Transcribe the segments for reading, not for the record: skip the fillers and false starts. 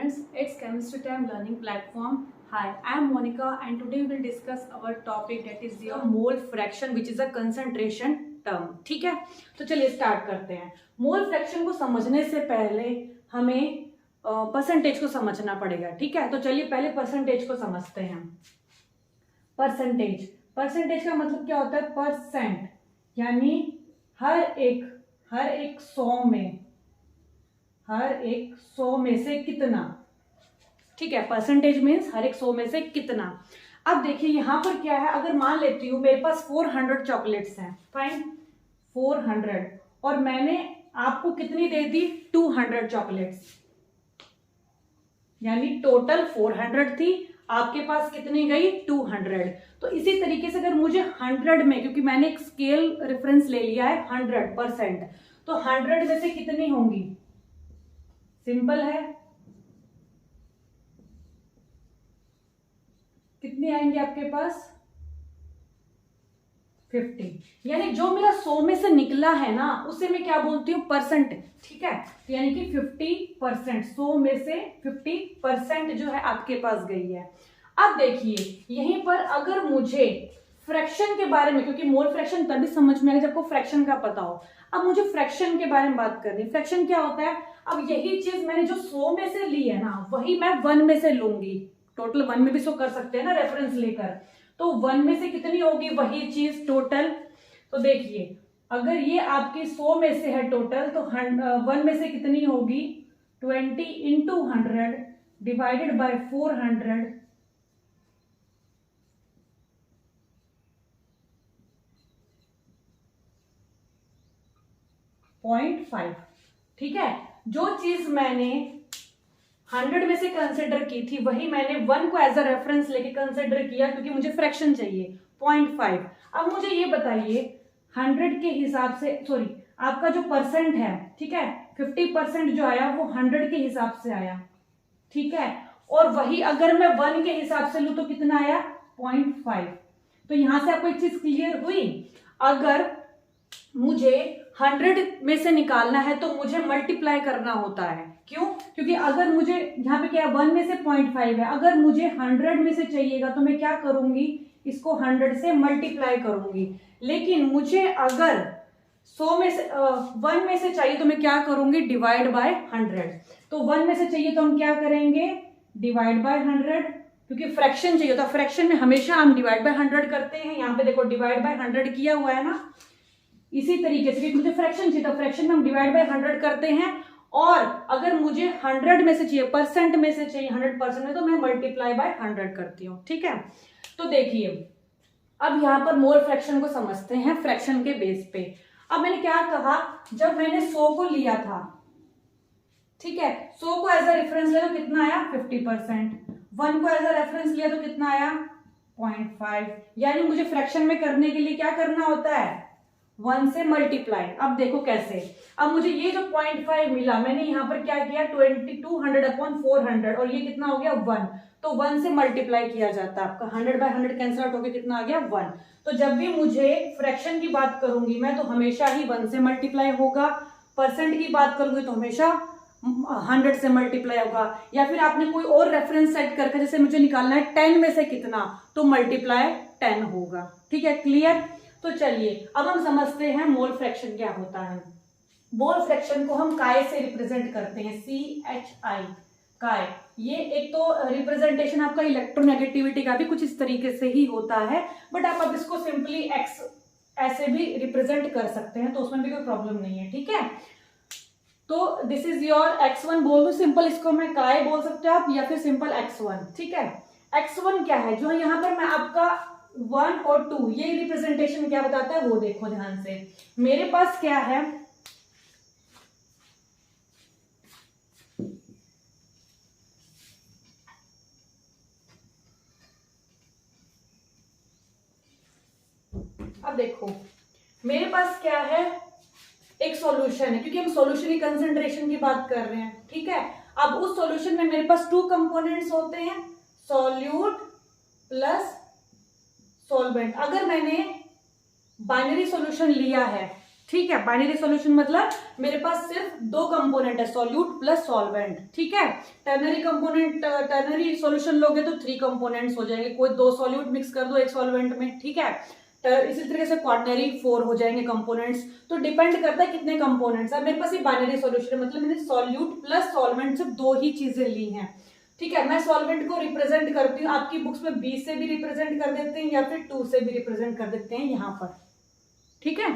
students, it's chemistry time learning platform. Hi, I am Monica and today we will discuss our topic that is your mole fraction which is a concentration term. ठीक है, तो चलिए start करते हैं. Mole fraction को समझने से पहले हमें परसेंटेज को समझना पड़ेगा. ठीक है, तो चलिए पहले परसेंटेज को समझते हैं. परसेंटेज का मतलब क्या होता है? परसेंट, यानी हर एक 100 में से कितना. ठीक है, परसेंटेज मीन्स हर एक 100 में से कितना. अब देखिए यहां पर क्या है, अगर मान लेती हूं मेरे पास 400 चॉकलेट्स हैं. फाइन, 400, और मैंने आपको कितनी दे दी? 200 चॉकलेट्स, यानी टोटल 400 थी, आपके पास कितनी गई? 200. तो इसी तरीके से अगर मुझे 100 में, क्योंकि मैंने एक स्केल रेफरेंस ले लिया है 100%, तो 100 में से कितनी होंगी? सिंपल है, कितनी आएंगे आपके पास? 50. यानी जो मेरा 100 में से निकला है ना, उसे मैं क्या बोलती हूँ? परसेंट. ठीक है, तो यानी कि 50%, 100 में से 50% जो है आपके पास गई है. अब देखिए यहीं पर अगर मुझे फ्रैक्शन के बारे में, क्योंकि मोल फ्रैक्शन तभी समझ में आएगा जब आपको फ्रैक्शन का पता हो. अब मुझे फ्रैक्शन के बारे में बात करनी. फ्रैक्शन क्या होता है? अब यही चीज मैंने जो 100 में से ली है ना, वही मैं 1 में से लूंगी. टोटल 1 में भी शो कर सकते हैं ना रेफरेंस लेकर. तो 1 में से कितनी होगी? वही चीज टोटल. तो देखिए अगर ये आपकी 100 में से है टोटल, तो 1 में से कितनी होगी? 20 इंटू 100 डिवाइडेड बाय 400 0.5. ठीक है, जो चीज मैंने 100 में से कंसिडर की थी, वही मैंने 1 को एज अ रेफरेंस लेके कंसिडर किया, क्योंकि मुझे फ्रैक्शन चाहिए 0.5. अब मुझे ये बताइए 100 के हिसाब से, सॉरी आपका जो परसेंट है, ठीक है, 50% जो आया वो 100 के हिसाब से आया. ठीक है, और वही अगर मैं 1 के हिसाब से लूं तो कितना आया? 0.5. तो यहां से आपको एक चीज क्लियर हुई. अगर मुझे 100 में से निकालना है तो मुझे मल्टीप्लाई करना होता है. क्यों? क्योंकि अगर मुझे यहाँ पे क्या 1 में से 0.5 है, अगर मुझे 100 में से चाहिएगा तो मैं क्या करूंगी? इसको 100 से मल्टीप्लाई करूंगी. लेकिन मुझे अगर 100 में से 1 में से चाहिए तो मैं क्या करूंगी? Divide by 100. तो 1 में से चाहिए तो हम क्या करेंगे? डिवाइड बाय 100, क्योंकि फ्रैक्शन चाहिए होता. फ्रैक्शन में हमेशा हम डिवाइड बाय 100 करते हैं. यहाँ पे देखो डिवाइड बाय 100 किया हुआ है ना. इसी तरीके से मुझे फ्रैक्शन चाहिए तो फ्रैक्शन में हम डिवाइड बाय 100 करते हैं. और अगर मुझे 100 में से चाहिए, परसेंट में से चाहिए 100% में, तो मैं मल्टीप्लाई बाय 100 करती हूँ. ठीक है, तो देखिए अब यहाँ पर मोल फ्रैक्शन को समझते हैं फ्रैक्शन के बेस पे. अब मैंने क्या कहा, जब मैंने 100 को लिया था, ठीक है, 100 को एज अ रेफरेंस लिया तो कितना आया? 50%. 1 को एज अ रेफरेंस लिया तो कितना आया? 0.5. यानी मुझे फ्रैक्शन में करने के लिए क्या करना होता है? 1 से मल्टीप्लाई. अब देखो कैसे. अब मुझे ये जो 0.5 मिला, मैंने यहाँ पर क्या किया? 200 अपॉन 400, और ये कितना हो गया? 1. तो 1 से मल्टीप्लाई किया जाता है. आपका 100 बाय 100 कैंसिल आउट होकर कितना आ गया? 1. तो जब भी मुझे फ्रैक्शन की बात करूंगी मैं, तो हमेशा ही 1 से मल्टीप्लाई होगा. परसेंट की बात करूंगी तो हमेशा 100 से मल्टीप्लाई होगा. या फिर आपने कोई और रेफरेंस सेट करके, जैसे मुझे निकालना है 10 में से कितना, तो मल्टीप्लाई 10 होगा. ठीक है, क्लियर? तो चलिए अब हम समझते हैं मोल फ्रैक्शन क्या होता है. मोल फ्रैक्शन को हम काय से रिप्रेजेंट करते हैं. CHI, काय. ये एक तो रिप्रेजेंटेशन आपका इलेक्ट्रोनेगेटिविटी का भी कुछ इस तरीके से ही होता है, बट आप अब इसको सिंपली एक्स ऐसे भी रिप्रेजेंट कर सकते हैं, तो उसमें भी कोई प्रॉब्लम नहीं है. ठीक है, तो दिस इज योर x1 बोल दो सिंपल, इसको मैं काय बोल सकते हो आप, या फिर सिंपल x1. ठीक है, x1 क्या है? जो यहाँ पर मैं आपका 1 और 2, ये रिप्रेजेंटेशन क्या बताता है वो देखो ध्यान से. मेरे पास क्या है? अब देखो मेरे पास क्या है? एक सॉल्यूशन है, क्योंकि हम सॉल्यूशन की कंसंट्रेशन की बात कर रहे हैं. ठीक है, अब उस सॉल्यूशन में मेरे पास 2 कंपोनेंट्स होते हैं, सॉल्यूट प्लस सॉल्वेंट. अगर मैंने बाइनरी सॉल्यूशन लिया है, ठीक है। बाइनरी सॉल्यूशन मतलब मेरे पास सिर्फ दो कंपोनेंट है, सॉल्यूट प्लस सॉल्वेंट, ठीक है। टर्नरी सॉल्यूशन लोगे तो 3 कंपोनेंट्स हो जाएंगे, कोई 2 सॉल्यूट मिक्स कर दो एक सॉल्वेंट में, ठीक है। इसी तरीके से क्वाटरनरी 4 हो जाएंगे कंपोनेंट्स। तो डिपेंड करता है कितने कंपोनेंट्स है। मेरे पास ये बाइनरी सॉल्यूशन है, मतलब मैंने सॉल्यूट प्लस सॉल्वेंट सिर्फ 2 ही चीजें ली हैं, ठीक है। मैं सॉल्वेंट को रिप्रेजेंट करती हूँ, आपकी बुक्स में बी से भी रिप्रेजेंट कर देते हैं या फिर 2 से भी रिप्रेजेंट कर देते हैं यहाँ पर, ठीक है।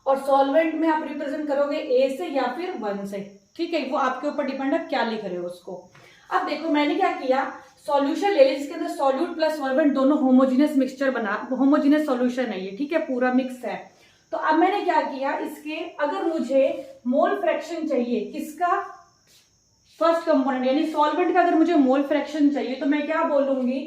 और सॉल्वेंट में आप रिप्रेजेंट करोगे ए से या फिर 1 से, ठीक है। वो आपके ऊपर डिपेंड है क्या लिख रहे हो उसको। अब देखो मैंने क्या किया, सॉल्यूशन ले लिया जिसके अंदर सॉल्यूट प्लस सॉल्वेंट दोनों होमोजेनियस मिक्सचर बना, होमोजेनियस सॉल्यूशन है ये, ठीक है, पूरा मिक्स है। तो अब मैंने क्या किया, इसके अगर मुझे मोल फ्रैक्शन चाहिए किसका, फर्स्ट कंपोनेंट यानी सॉल्वेंट का अगर मुझे मोल फ्रैक्शन चाहिए तो मैं क्या बोलूंगी,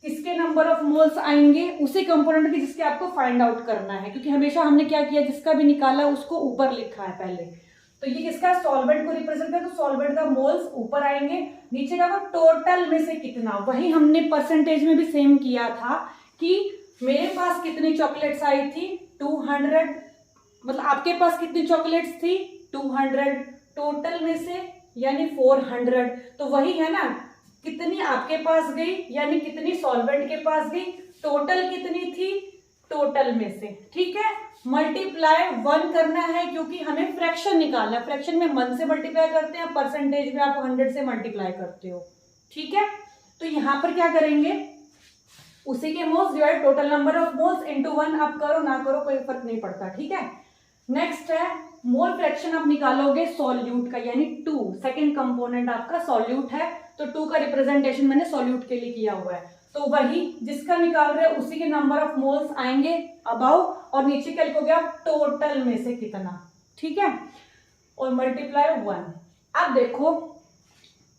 किसके नंबर ऑफ मोल्स आएंगे, उसी कंपोनेंट की जिसके आपको फाइंड आउट करना है, क्योंकि हमेशा हमने क्या किया, जिसका भी निकाला उसको ऊपर लिखा है पहले। तो ये किसका, सॉल्वेंट को रिप्रेजेंट कर, तो सॉल्वेंट का मोल्स ऊपर आएंगे, नीचे का वो टोटल में से कितना, वही हमने परसेंटेज में भी सेम किया था कि मेरे पास कितनी चॉकलेट्स आई थी 200, मतलब आपके पास कितनी चॉकलेट्स थी 200, टोटल में से यानी 400, तो वही है ना, कितनी आपके पास गई यानी कितनी सॉल्वेंट के पास गई, टोटल कितनी थी टोटल में से, ठीक है। मल्टीप्लाई 1 करना है क्योंकि हमें फ्रैक्शन निकालना है, फ्रैक्शन में 1 से मल्टीप्लाई करते हैं, परसेंटेज में आप 100 से मल्टीप्लाई करते हो, ठीक है। तो यहां पर क्या करेंगे, उसी के moles divide total number of moles into 1, आप करो ना करो कोई फर्क नहीं पड़ता, ठीक है। नेक्स्ट है मोल फ्रैक्शन आप निकालोगे सॉल्यूट का, यानी 2, सेकंड कंपोनेंट आपका सॉल्यूट है, तो 2 का रिप्रेजेंटेशन मैंने सॉल्यूट के लिए किया हुआ है। तो वही जिसका निकाल रहे हो उसी के नंबर ऑफ मोल्स आएंगे अबाउ, और नीचे क्या लिखोगे आप, टोटल में से कितना, ठीक है, और मल्टीप्लाई 1। अब देखो,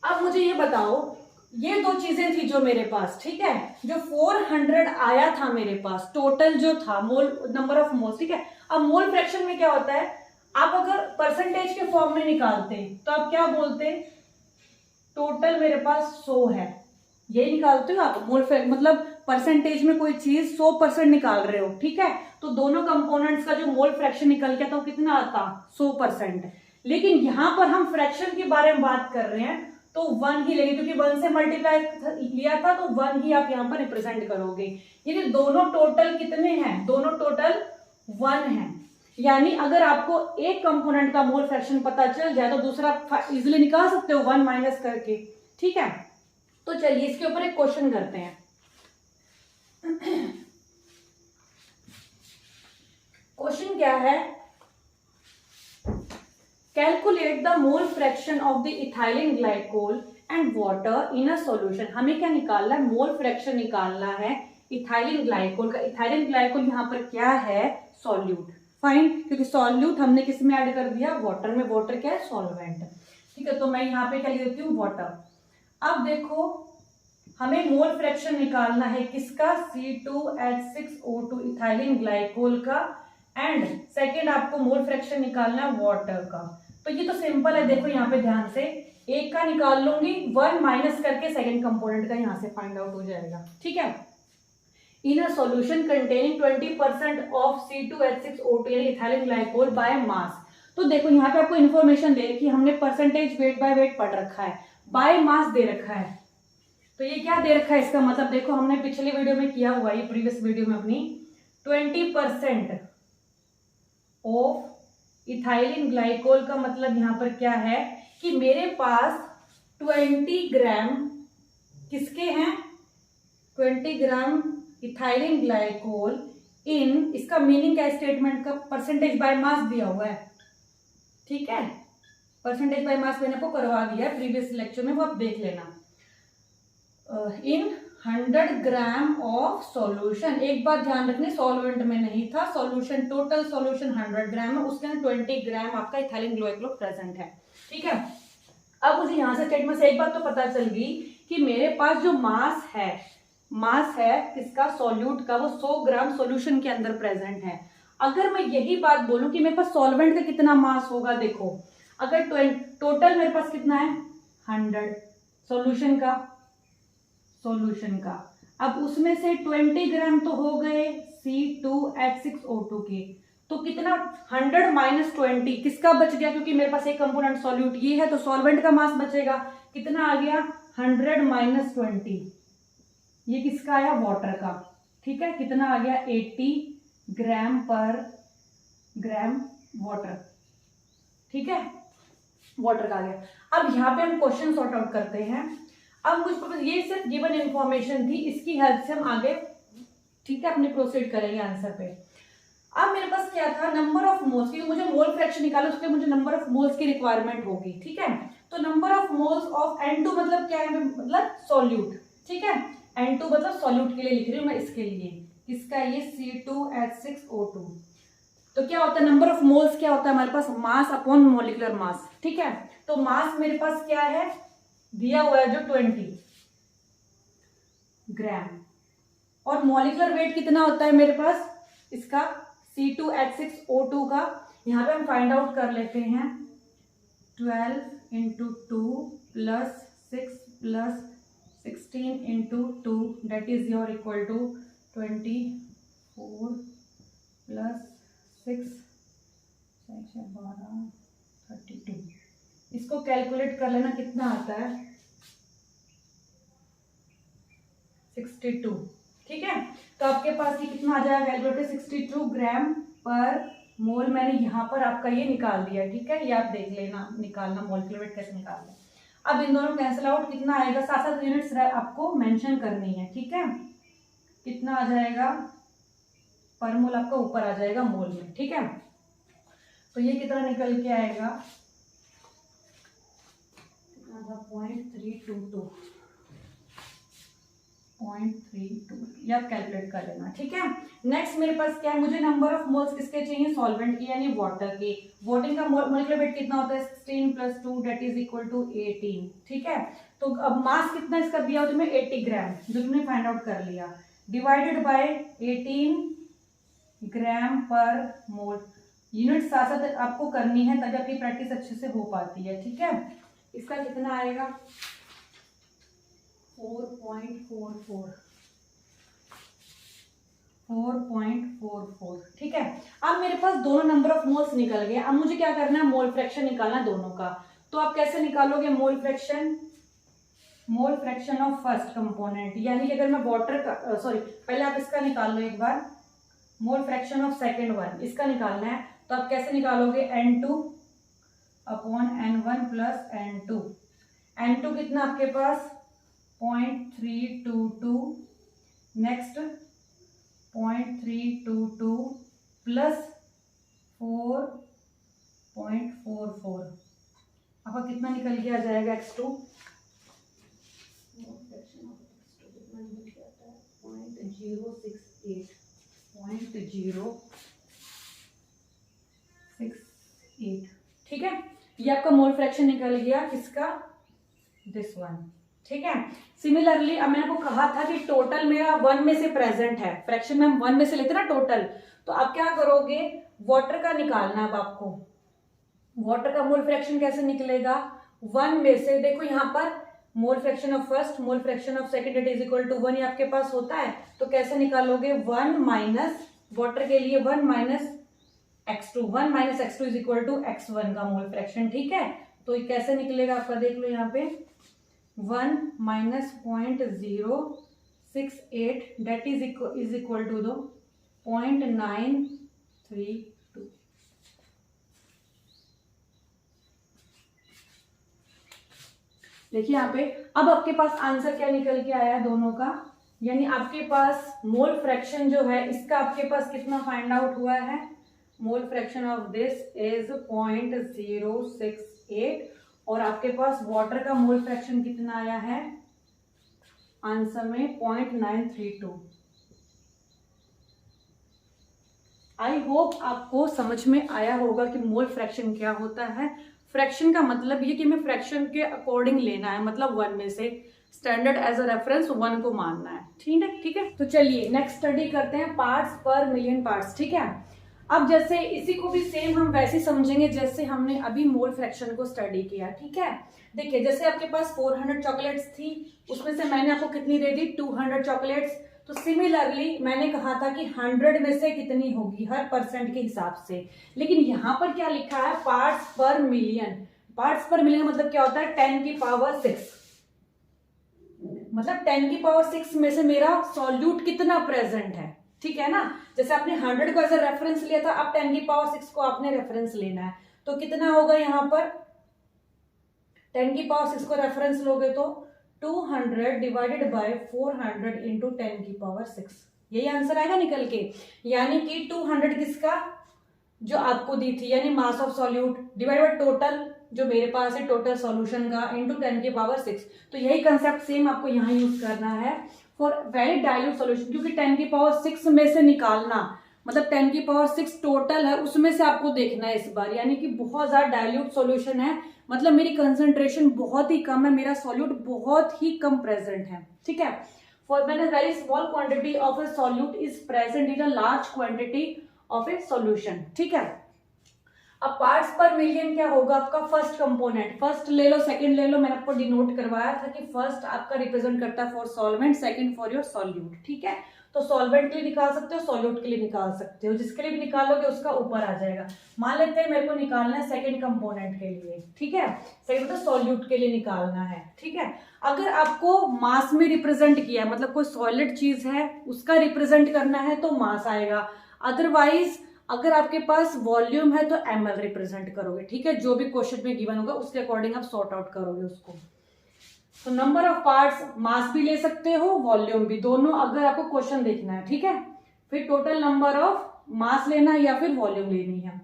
अब मुझे ये बताओ, ये 2 चीजें थी जो मेरे पास, ठीक है, जो 400 आया था मेरे पास, टोटल जो था मोल नंबर ऑफ मोल्स, ठीक है। अब मोल फ्रैक्शन में क्या होता है, आप अगर परसेंटेज के फॉर्म में निकालते तो आप क्या बोलते, टोटल मेरे पास 100 है, ये निकालते हो आप मोल फ्रैक्शन, मतलब परसेंटेज में कोई चीज 100% निकाल रहे हो, ठीक है। तो दोनों कंपोनेंट्स का जो मोल फ्रैक्शन निकल गया था वो कितना आता, 100%। लेकिन यहां पर हम फ्रैक्शन के बारे में बात कर रहे हैं तो 1 ही लेंगे, क्योंकि 1 से मल्टीप्लाई लिया था तो 1 ही आप यहाँ पर रिप्रेजेंट करोगे। यानी दोनों टोटल कितने हैं, दोनों टोटल 1 है। यानी अगर आपको एक कंपोनेंट का मोल फ्रैक्शन पता चल जाए तो दूसरा इजीली निकाल सकते हो 1 माइनस करके, ठीक है। तो चलिए इसके ऊपर एक क्वेश्चन करते हैं। क्वेश्चन क्या है, calculate the mole fraction of the ethylene glycol and water in a solution. हमें क्या निकालना है, मोल फ्रैक्शन निकालना है इथाइलिन ग्लाइकोल का। इथाइलिन ग्लाइकोल यहाँ पर क्या है, सॉल्यूट, फाइन, क्योंकि सॉल्यूट हमने किस में ऐड कर दिया, वाटर में, वाटर क्या है, सॉल्वेंट, ठीक है। तो मैं यहाँ पे क्या लिख देती हूँ, वाटर। अब देखो हमें मोल फ्रैक्शन निकालना है किसका, C2H6O2 इथाइलिन ग्लाइकोल का, एंड सेकेंड आपको मोल फ्रैक्शन निकालना है वाटर का। तो ये तो सिंपल है, देखो यहाँ पे ध्यान से, एक का निकाल लूंगी, 1 माइनस करके सेकेंड कंपोनेंट का यहाँ से फाइंड आउट हो जाएगा, ठीक है। In a solution containing 20% of C2H6O2 यानी इथाइलिन ग्लाइकोल बाय मास। तो देखो यहाँ पे आपको इन्फॉर्मेशन दे रखी है, हमने परसेंटेज वेट बाय वेट पढ़ रखा है, बाय मास दे रखा है। तो ये क्या दे रखा है, इसका मतलब देखो हमने पिछले वीडियो में किया हुआ, ये प्रीवियस वीडियो में अपनी 20% ऑफ इथाइलिन ग्लाइकोल का मतलब यहाँ पर क्या है कि मेरे पास 20 ग्राम किसके हैं, 20 ग्राम इथाइलिन ग्लाइकोल इन, इसका मीनिंग क्या, स्टेटमेंट का परसेंटेज बाय मास दिया हुआ है, ठीक है। परसेंटेज बाय मास मैंने आपको करवा दिया है प्रीवियस लेक्चर में, वो आप देख लेना। इन 100 ग्राम ऑफ सॉल्यूशन, एक बात ध्यान रखनी, सॉल्वेंट में नहीं था, सॉल्यूशन, टोटल सॉल्यूशन 100 ग्राम है, उसके अंदर 20 ग्राम आपका इथाइलिन ग्लाइकोल प्रेजेंट है, ठीक है। अब मुझे यहाँ से स्टेटमेंट से एक बात तो पता चल गई कि मेरे पास जो मास है किसका, सॉल्यूट का, वो 100 ग्राम सॉल्यूशन के अंदर प्रेजेंट है। अगर मैं यही बात बोलूं कि मेरे पास सॉल्वेंट का कितना मास होगा, देखो अगर टोटल मेरे पास कितना है 100 सॉल्यूशन का, अब उसमें से 20 ग्राम तो हो गए C2H6O2 के, तो कितना 100 माइनस 20 किसका बच गया, क्योंकि मेरे पास एक कंपोनेंट सॉल्यूट ये है तो सॉल्वेंट का मास बचेगा। कितना आ गया 100 माइनस 20, ये किसका आया वाटर का। ठीक है, कितना आ गया 80 ग्राम पर ग्राम वाटर। ठीक है, वाटर का आ गया। अब यहाँ पे हम क्वेश्चन सॉर्ट आउट करते हैं। अब मुझको ये सिर्फ गिवन इंफॉर्मेशन थी, इसकी हेल्प से हम आगे ठीक है अपने प्रोसीड करेंगे आंसर पे। अब मेरे पास क्या था, नंबर ऑफ मोल्स, क्योंकि मुझे मोल फ्रैक्शन निकालो उसके लिए मुझे नंबर ऑफ मोल्स की रिक्वायरमेंट होगी। ठीक है, तो number of moles of N2 मतलब क्या है, मतलब सॉल्यूट। ठीक है, N2 मतलब सॉल्यूट के लिए लिख रही हूँ मैं, इसके लिए किसका, ये C2H6O2। तो क्या होता है नंबर ऑफ मोल्स, क्या होता है हमारे पास मास अपॉन मॉलिक्यूलर मास। ठीक है, तो मास मेरे पास क्या है दिया हुआ है जो 20 ग्राम, और मॉलिक्यूलर वेट कितना होता है मेरे पास इसका C2H6O2 का। यहाँ पे हम फाइंड आउट कर लेते हैं 12 × 2 + 6 + 16 × 2 that is your equal to 24 + 6 12 32। इसको कैलकुलेट कर लेना कितना आता है 62। ठीक है, तो आपके पास ये कितना आ जाएगा कैलकुलेटर 62 ग्राम पर मोल। मैंने यहाँ पर आपका ये निकाल दिया। ठीक है, ये आप देख लेना निकालना मॉलिक्यूलर वेट कैसे निकालना है। अब इन दोनों कैंसिल आउट, कितना आएगा 7-7 यूनिट्स आपको मेंशन करनी है। ठीक है, कितना आ जाएगा पर मोल आपका ऊपर आ जाएगा मोल में। ठीक है, तो ये कितना निकल के आएगा 0.322 ये आप कैलकुलेट कर लेना। ठीक है, नेक्स्ट मेरे पास क्या है, मुझे नंबर ऑफ मोल्स किसके चाहिए सॉल्वेंट की यानी वाटर के। वाटर का मॉलिक्यूलर वेट कितना होता है 16 + 2 that is equal to 18। ठीक है, तो अब मास कितना इसका दिया हो तुम्हें 80 ग्राम जो तुमने फाइंड आउट कर लिया, डिवाइडेड बाय 18 ग्राम पर मोल। यूनिट साथ साथ आपको करनी है तभी आपकी प्रैक्टिस अच्छे से हो पाती है। ठीक है, इसका कितना आएगा 4.44। ठीक है, अब मेरे पास दोनों नंबर ऑफ मोल्स निकल गए। अब मुझे क्या करना है मोल फ्रैक्शन निकालना है दोनों का। तो आप कैसे निकालोगे mole fraction, mole fraction of first component, यानी कि अगर मैं वाटर का सॉरी पहले आप इसका निकाल लो एक बार, mole fraction of second one इसका निकालना है। तो आप कैसे निकालोगे N2 upon N1 + N2। N2 कितना आपके पास 0.322, नेक्स्ट 0.322 + 4.44 आपका कितना निकल के आ जाएगा X2 0.068। ठीक है, ये आपका मोल फ्रैक्शन निकल गया किसका दिस वन। ठीक है, सिमिलरली अब मैंने आपको कहा था कि टोटल मेरा 1 में से प्रेजेंट है, फ्रैक्शन में हम 1 में से लेते ना टोटल। तो आप क्या करोगे वाटर का निकालना। अब आपको वाटर का मोल फ्रैक्शन कैसे निकलेगा 1 में से, देखो यहाँ पर mole fraction of first mole fraction of second it is equal to 1 आपके पास होता है। तो कैसे निकालोगे 1 माइनस वाटर के लिए 1 minus x2, 1 minus x2 is equal to x1 का मोल फ्रैक्शन। ठीक है, तो ये कैसे निकलेगा आपका देख लो यहाँ पे 1 minus 0.068 that is equal to 0.932। देखिए यहाँ पे अब आपके पास आंसर क्या निकल के आया है दोनों का, यानी आपके पास मोल फ्रैक्शन जो है इसका आपके पास कितना फाइंड आउट हुआ है, मोल फ्रैक्शन ऑफ दिस इज 0.068 और आपके पास वाटर का मोल फ्रैक्शन कितना आया है आंसर में 0.932। आई होप आपको समझ में आया होगा कि मोल फ्रैक्शन क्या होता है। फ्रैक्शन का मतलब ये कि हमें फ्रैक्शन के अकॉर्डिंग लेना है, मतलब 1 में से स्टैंडर्ड एज अ रेफरेंस 1 को मानना है। ठीक है, तो चलिए नेक्स्ट स्टडी करते हैं पार्ट्स पर मिलियन पार्ट्स। ठीक है, अब जैसे इसी को भी सेम हम वैसे समझेंगे जैसे हमने अभी मोल फ्रैक्शन को स्टडी किया, ठीक है। देखिए जैसे आपके पास 400 चॉकलेट्स थी, उसमें से मैंने आपको कितनी दे दी, 200 चॉकलेट्स। तो सिमिलरली मैंने कहा था कि 100 में से कितनी होगी, हर परसेंट के हिसाब से। लेकिन यहाँ पर क्या लिखा है, पार्ट्स पर मिलियन। पार्ट्स पर मिलियन मतलब क्या होता है, 10 की पावर 6। मतलब 10 की पावर 6 में से मेरा सॉल्यूट कितना प्रेजेंट है, ठीक है ना। जैसे आपने 100 को एज अ रेफरेंस लिया था, अब 10 की पावर 6 को आपने रेफरेंस लेना है। तो कितना होगा यहाँ पर, 10 की पावर 6 को रेफरेंस लोगे तो 200 डिवाइडेड बाय 400 इंटू 10 की पावर 6, यही आंसर आएगा निकल के। यानी कि 200 किसका, जो आपको दी थी, यानी mass of solute divide by total जो मेरे पास है टोटल सॉल्यूशन का, इंटू 10 की पावर 6। तो यही कंसेप्ट सेम आपको यहाँ यूज करना है फॉर वेरी डाइल्यूट सॉल्यूशन, क्योंकि 10 की पावर 6 में से निकालना मतलब 10 की पावर 6 टोटल है, उसमें से आपको देखना है इस बार। यानी कि बहुत ज्यादा डाइल्यूट सॉल्यूशन है, मतलब मेरी कंसंट्रेशन बहुत ही कम है, मेरा सॉल्यूट बहुत ही कम प्रेजेंट है, ठीक है। For when a very small quantity of a solute is present in a large quantity of A solution, ठीक है। अब पार्ट्स पर मिलियन क्या होगा आपका, फर्स्ट कंपोनेंट, फर्स्ट ले लो सेकंड ले लो, मैंने आपको डिनोट करवाया था कि फर्स्ट आपका रिप्रेजेंट करता है for solvent, second for your solute, ठीक है। तो सॉल्वेंट के लिए निकाल सकते हो, सॉल्यूट के लिए निकाल सकते हो, जिसके लिए भी निकालोगे उसका ऊपर आ जाएगा। मान लेते हैं मेरे को निकालना है सेकंड कंपोनेंट के लिए, ठीक है, सेकंड मतलब सॉल्यूट के लिए निकालना है, ठीक है। अगर आपको मास में रिप्रेजेंट किया है, मतलब कोई सॉलिड चीज है उसका रिप्रेजेंट करना है तो मास आएगा, अदरवाइज अगर आपके पास वॉल्यूम है तो ml रिप्रेजेंट करोगे, ठीक है। जो भी क्वेश्चन में गिवन होगा उसके अकॉर्डिंग आप सॉर्ट आउट करोगे उसको। तो नंबर ऑफ पार्ट्स, मास भी ले सकते हो, वॉल्यूम भी, दोनों अगर आपको क्वेश्चन देखना है, ठीक है। फिर टोटल नंबर ऑफ मास लेना है या फिर वॉल्यूम लेनी है।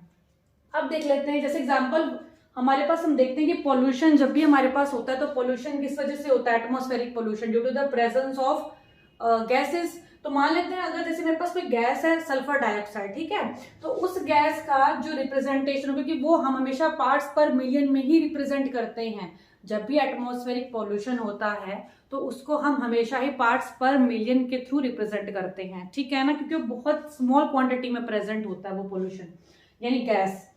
अब देख लेते हैं, जैसे एग्जांपल हमारे पास हम देखते हैं कि पोल्यूशन जब भी हमारे पास होता है तो पोल्यूशन किस वजह से होता है, atmospheric pollution due to the presence of gases. तो मान लेते हैं अगर जैसे मेरे पास कोई गैस है सल्फर डाइऑक्साइड, ठीक है, तो उस गैस का जो रिप्रेजेंटेशन, क्योंकि वो हम हमेशा पार्ट्स पर मिलियन में ही रिप्रेजेंट करते हैं, जब भी एटमॉस्फेरिक पॉल्यूशन होता है तो उसको हम हमेशा ही पार्ट्स पर मिलियन के थ्रू रिप्रेजेंट करते हैं, ठीक है ना, क्योंकि वो बहुत स्मॉल क्वांटिटी में प्रेजेंट होता है वो पॉल्यूशन, यानी गैस।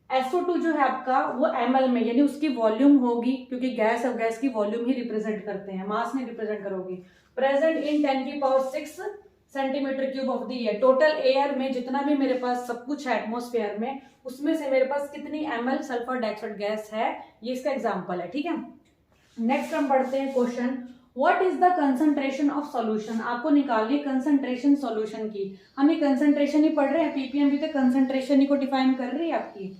SO2 जो है आपका वो ml में, यानी उसकी वॉल्यूम होगी, क्योंकि गैस और गैस की वॉल्यूम ही रिप्रेजेंट करते हैं, मास नहीं रिप्रेजेंट करोगी। प्रेजेंट इन 10 की power 6 centimetre cube of the air. Total air में जितना भी मेरे पास सब कुछ है एटमॉस्फेयर में, उसमें से मेरे पास कितनी ml सल्फर डाइऑक्साइड गैस है, ये इसका एग्जांपल है, ठीक है। नेक्स्ट हम पढ़ते हैं question, what is the concentration of solution. आपको निकालनी कंसंट्रेशन सॉल्यूशन की। हम ये कंसंट्रेशन ही पढ़ रहे हैं, पीपीएम भी तो कंसंट्रेशन ही को डिफाइन कर रही है आपकी।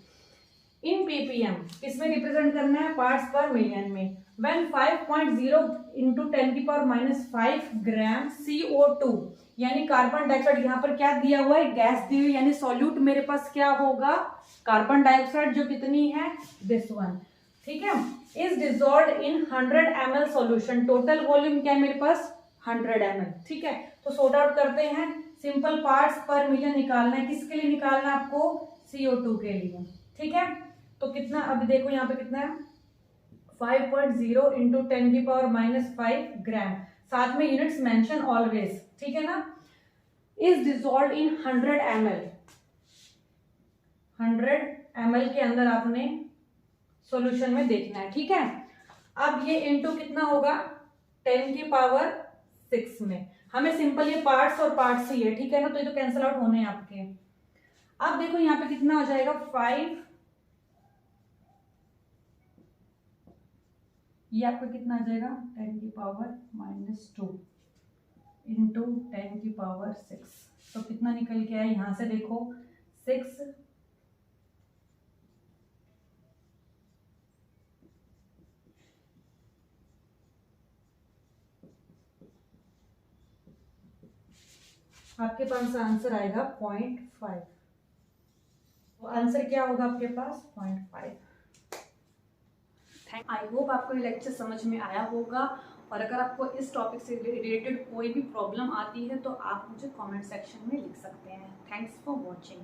इन पीपीएम किसमें रिप्रेजेंट करना है, पार्ट्स पर मिलियन में। व्हेन 5.0 इंटू 10 की पावर -5 ग्राम CO2, यानी कार्बन डाइऑक्साइड, यहाँ पर क्या दिया हुआ है, गैस दी हुई, यानी सॉल्यूट मेरे पास क्या होगा, कार्बन डाइऑक्साइड, जो कितनी है, दिस वन, ठीक है, is dissolved in 100 ml solution. Total volume क्या है मेरे पास, 100 ml, ठीक है। तो सॉर्ट आउट करते हैं, सिंपल पार्ट्स पर मिलियन निकालना है, किसके लिए निकालना है आपको, CO2 के लिए, ठीक है। तो कितना, अभी देखो यहाँ पे कितना है, 5.0 इंटू 10 की पावर -5 ग्राम, साथ में यूनिट्स मेंशन ऑलवेज, ठीक है ना, is dissolved in 100 ml। 100 ml के अंदर आपने सॉल्यूशन में देखना है, ठीक है। अब ये इंटू कितना होगा, 10 की पावर 6 में, हमें सिंपल ये पार्ट्स और पार्ट्स ही है, ठीक है ना, तो ये तो कैंसिल आउट होने हैं आपके। अब देखो यहाँ पे कितना हो जाएगा, 5, ये आपका कितना आ जाएगा, 10 की पावर -2 इंटू 10 की पावर 6, तो कितना निकल के आया, यहां से देखो 6, आपके पास आंसर आएगा 0.5। तो आंसर क्या होगा आपके पास, 0.5। आई होप आपको ये लेक्चर समझ में आया होगा, और अगर आपको इस टॉपिक से रिलेटेड कोई भी प्रॉब्लम आती है तो आप मुझे कमेंट सेक्शन में लिख सकते हैं। Thanks for watching.